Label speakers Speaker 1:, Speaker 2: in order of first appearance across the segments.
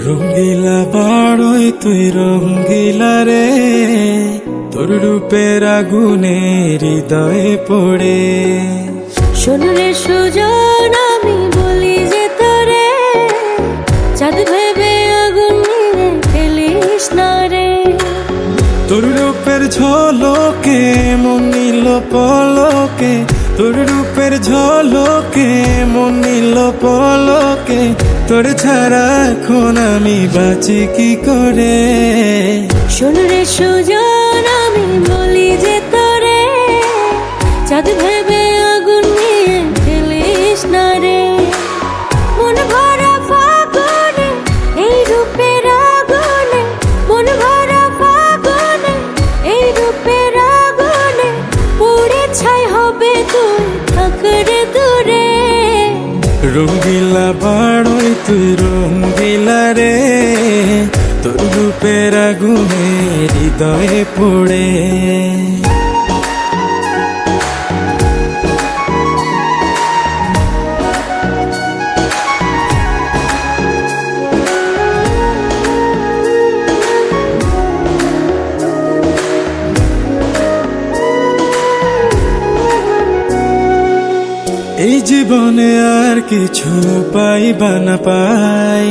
Speaker 1: রঙ্গিলা বাড়ই তুই রঙ্গিলা রে, তোর রূপের আগুনে হৃদয়ে পড়ে।
Speaker 2: শোন রে সুজন, আমি বলি যে তোরে, চাঁদ ভেবে আগুন নিয়ে ফেলিস না রে।
Speaker 1: তোর রূপের ঝলকে মন নিল পলকে, তোর রূপের ঝলকে মন নিল পলকে, তোর ছাড়া এখন আমি বাঁচি কি করে।
Speaker 2: শোন রে সুজন, আমি বলি যে তোরে, চাঁদ ভেবে আগুন নিয়ে ফেলিস না রে। মন ভরা ফাগুনে এই রূপের আগুনে, মন ভরা ফাগুনে এই রূপের আগুনে, পুড়ে ছাই হবে তুই থাক রে দূরে।
Speaker 1: রঙ্গিলা বাড়ই তুই রঙ্গিলা রে, তোর রূপের আগুনে হৃদয়ে পড়ে। এই জীবনে আর কিছু পাইবা না পাই,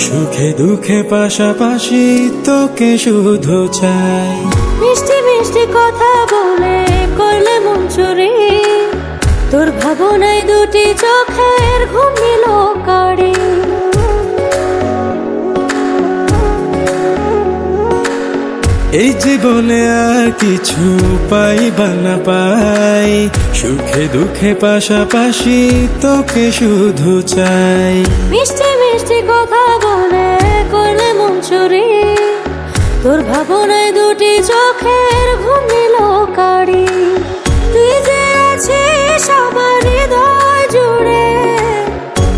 Speaker 1: সুখে দুঃখে পাশাপাশি তোকে শুধু চাই।
Speaker 2: মিষ্টি মিষ্টি কথা বলে করলে মন চুরি, তোর ভাবনায় দুটি চোখের ঘুম নিল কাড়ি।
Speaker 1: এই জীবনে আর কিছু পাইবা না পাই, সুখে দুঃখে পাশাপাশি তোকে শুধু চাই।
Speaker 2: মিষ্টি মিষ্টি কথা বলে করলে মন চুরি, তোর ভাবনায় দুটি চোখের ঘুম নিল কাড়ি। তুই যে আছিস আমার হৃদয় জুড়ে,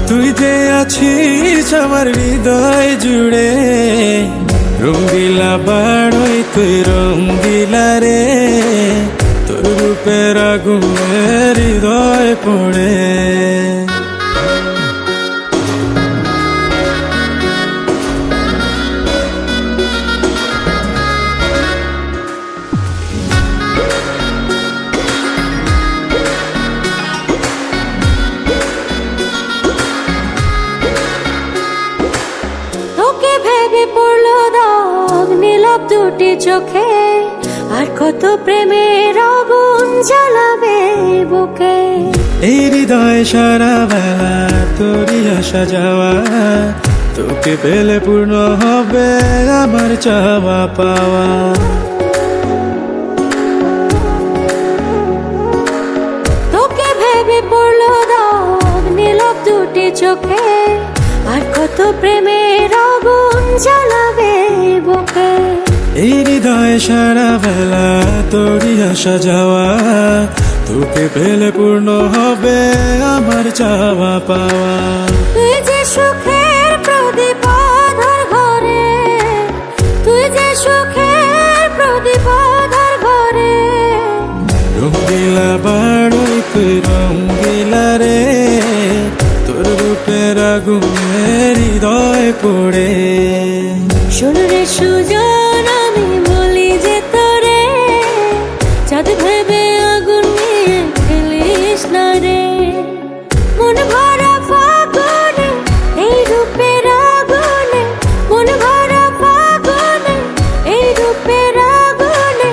Speaker 1: তুই যে আছিস আমার হৃদয় জুড়ে। রঙ্গিলা বাড়ই তুই রঙ্গিলা রে, তোর রূপের আগুনে হৃদয় পড়ে।
Speaker 2: তোকে ভেবে পড়লো দাগ নীলাভ দুটি চোখে, আর কত প্রেমের আগুন জ্বালাবে বুকে।
Speaker 1: এই হৃদয় সারা বেলা তোরই আসা যাওয়া, তোকে পেলে পূর্ণ হবে আমার চাওয়া পাওয়া।
Speaker 2: তোকে ভেবে পড়লো দাগ নীলাভ দুটি চোখে, আর কত প্রেমের আগুন জ্বালাবে বুকে।
Speaker 1: এই হৃদয় সারা বেলা তোরই আসা যাওয়া, তোকে পেলে পূর্ণ হবে আমার চাওয়া পাওয়া।
Speaker 2: তুই যে সুখের প্রদীপ আধার ঘরে, তুই যে সুখের প্রদীপ আধার ঘরে।
Speaker 1: রঙ্গিলা বাড়ই তুই রঙ্গিলা রে, তোর রূপের আগুনে হৃদয় পড়ে।
Speaker 2: শোন রে সুজন, আমি বলি যে তোরে, চাঁদ ভেবে আগুন নিয়ে ফেলিস না রে। মন ভরা ফাগুনে এই রূপের আগুনে, মন ভরা ফাগুনে এই রূপের আগুনে,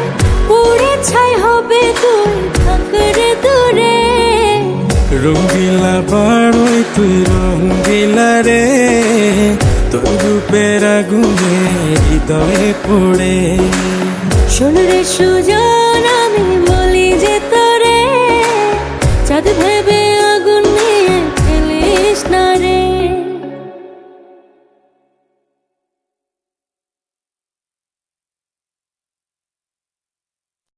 Speaker 2: পুড়ে ছাই হবে তুই থাক রে দূরে।
Speaker 1: রঙ্গিলা বাড়ই তুই রঙ্গিলা রে, তোর রূপের আগুনে হৃদয়ে পড়ে।
Speaker 2: শোন রে সুজন, আমি বলি যে তোরে, চাঁদ ভেবে